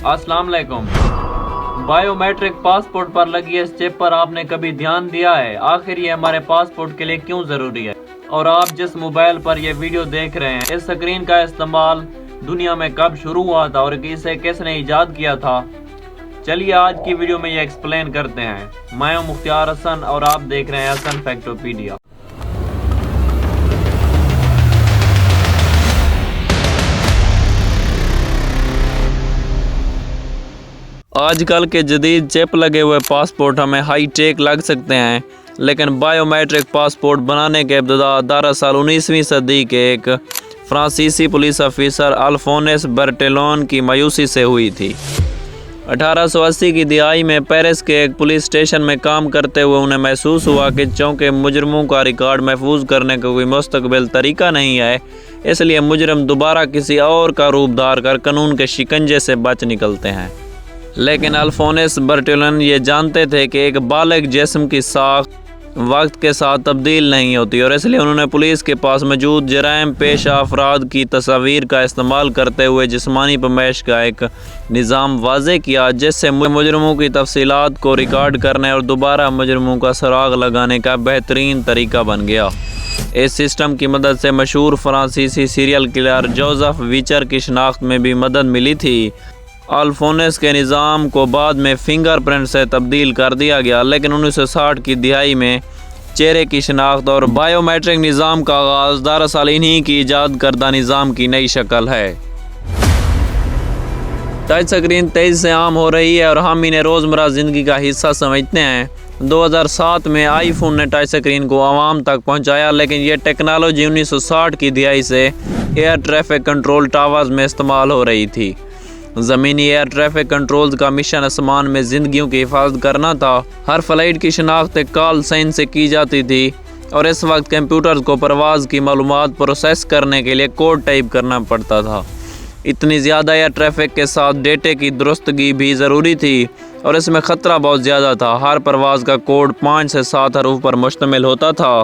अस्सलाम वालेकुम। Biometric passport पर लगी इस चिप पर आपने कभी ध्यान दिया है? आखिर ये हमारे पासपोर्ट के लिए क्यों ज़रूरी है? और आप जिस मोबाइल पर यह वीडियो देख रहे हैं, इस स्क्रीन का इस्तेमाल दुनिया में कब शुरू हुआ था और इसे किसने ईजाद किया था? चलिए आज की वीडियो में ये एक्सप्लेन करते हैं। मैं हूं मुख्तियार हसन और आप देख रहे हैं हसन फैक्टोपीडिया। आजकल के जदीद चिप लगे हुए पासपोर्ट हमें हाई टेक लग सकते हैं, लेकिन बायोमेट्रिक पासपोर्ट बनाने के इब्तिदा दरअसल 19वीं सदी के एक फ्रांसीसी पुलिस ऑफिसर अल्फोनेस बर्टेलोन की मायूसी से हुई थी। 1880 की दिहाई में पेरिस के एक पुलिस स्टेशन में काम करते हुए उन्हें महसूस हुआ कि चूँकि मुजरमों का रिकॉर्ड महफूज करने का कोई मुस्तकबिल तरीका नहीं है, इसलिए मुजरम दोबारा किसी और का रूप धार कर कानून के शिकंजे से बच निकलते हैं। लेकिन अल्फोनेस बर्टेलोन ये जानते थे कि एक बालिग जिस्म की साख वक्त के साथ तब्दील नहीं होती, और इसलिए उन्होंने पुलिस के पास मौजूद जराइम पेशा अफराद की तस्वीर का इस्तेमाल करते हुए जिस्मानी पमैश का एक निज़ाम वाज़े किया, जिससे मुजरमों की तफसीलात को रिकॉर्ड करने और दोबारा मुजरमों का सुराग लगाने का बेहतरीन तरीका बन गया। इस सिस्टम की मदद से मशहूर फ्रांसीसी सीरियल किलर जोसेफ वीचर की शनाख्त में भी मदद मिली थी। अल्फोनेस के निज़ाम को बाद में फिंगरप्रिंट से तब्दील कर दिया गया, लेकिन 1960 की दिहाई में चेहरे की शनाख्त और बायोमेट्रिक निज़ाम का आगाज़ दरअसल इन्हीं की ईजाद करदा निज़ाम की नई शक्ल है। टच स्क्रीन तेज़ी से आम हो रही है और हम इन्हें रोज़मर्रा ज़िंदगी का हिस्सा समझते हैं। 2007 में आईफोन ने टच स्क्रीन को आवाम तक पहुंचाया, लेकिन यह टेक्नोलॉजी 1960 की दिहाई से एयर ट्रैफिक कंट्रोल टावर्स में इस्तेमाल हो रही थी। ज़मीनी एयर ट्रैफिक कंट्रोल्स का मिशन आसमान में ज़िंदगियों की हिफाजत करना था। हर फ़्लाइट की शनाख्त एक कॉल साइन से की जाती थी, और इस वक्त कंप्यूटर्स को परवाज़ की मालूमात प्रोसेस करने के लिए कोड टाइप करना पड़ता था। इतनी ज़्यादा एयर ट्रैफिक के साथ डेटे की दुरुस्तगी भी ज़रूरी थी, और इसमें ख़तरा बहुत ज़्यादा था। हर परवाज़ का कोड 5 से 7 हरूफ पर मुश्तमिल होता था,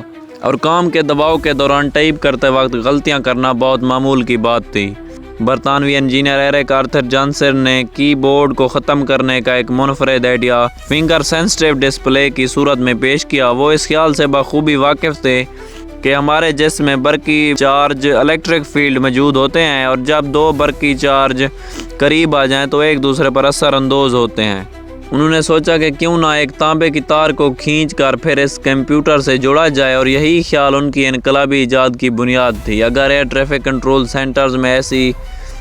और काम के दबाव के दौरान टाइप करते वक्त गलतियाँ करना बहुत मामूल की बात थी। बरतानवी इंजीनियर एरिक आर्थर जॉनसन ने कीबोर्ड को ख़त्म करने का एक मुनफरद आइडिया फिंगर सेंसिटिव डिस्प्ले की सूरत में पेश किया। वो इस ख्याल से बखूबी वाकिफ़ थे कि हमारे जिस्म में बरकी चार्ज इलेक्ट्रिक फील्ड मौजूद होते हैं, और जब दो बरकी चार्ज करीब आ जाएं तो एक दूसरे पर असर अंदोज होते हैं। उन्होंने सोचा कि क्यों ना एक तांबे की तार को खींच कर फिर इस कंप्यूटर से जोड़ा जाए, और यही ख्याल उनकी इनकलाबी ईजाद की बुनियाद थी। अगर एयर ट्रैफिक कंट्रोल सेंटर्स में ऐसी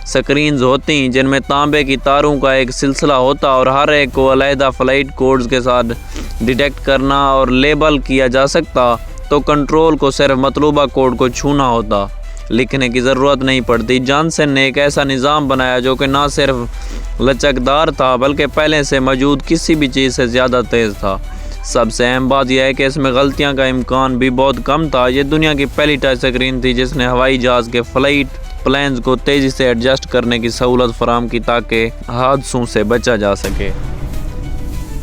स्क्रीन्स होती जिनमें तांबे की तारों का एक सिलसिला होता और हर एक को अलहदा फ़्लाइट कोड्स के साथ डिटेक्ट करना और लेबल किया जा सकता, तो कंट्रोल को सिर्फ मतलूबा कोड को छूना होता, लिखने की ज़रूरत नहीं पड़ती। जॉनसन ने एक ऐसा निज़ाम बनाया जो कि ना सिर्फ लचकदार था, बल्कि पहले से मौजूद किसी भी चीज़ से ज़्यादा तेज़ था। सबसे अहम बात यह है कि इसमें गलतियां का इम्कान भी बहुत कम था। ये दुनिया की पहली टच स्क्रीन थी जिसने हवाई जहाज़ के फ़्लाइट प्लान्स को तेज़ी से एडजस्ट करने की सहूलत फराहम की ताकि हादसों से बचा जा सके।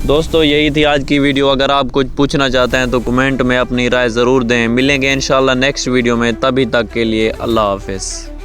दोस्तों, यही थी आज की वीडियो। अगर आप कुछ पूछना चाहते हैं तो कमेंट में अपनी राय ज़रूर दें। मिलेंगे इंशाल्लाह नेक्स्ट वीडियो में, तभी तक के लिए अल्लाह हाफ़िज़।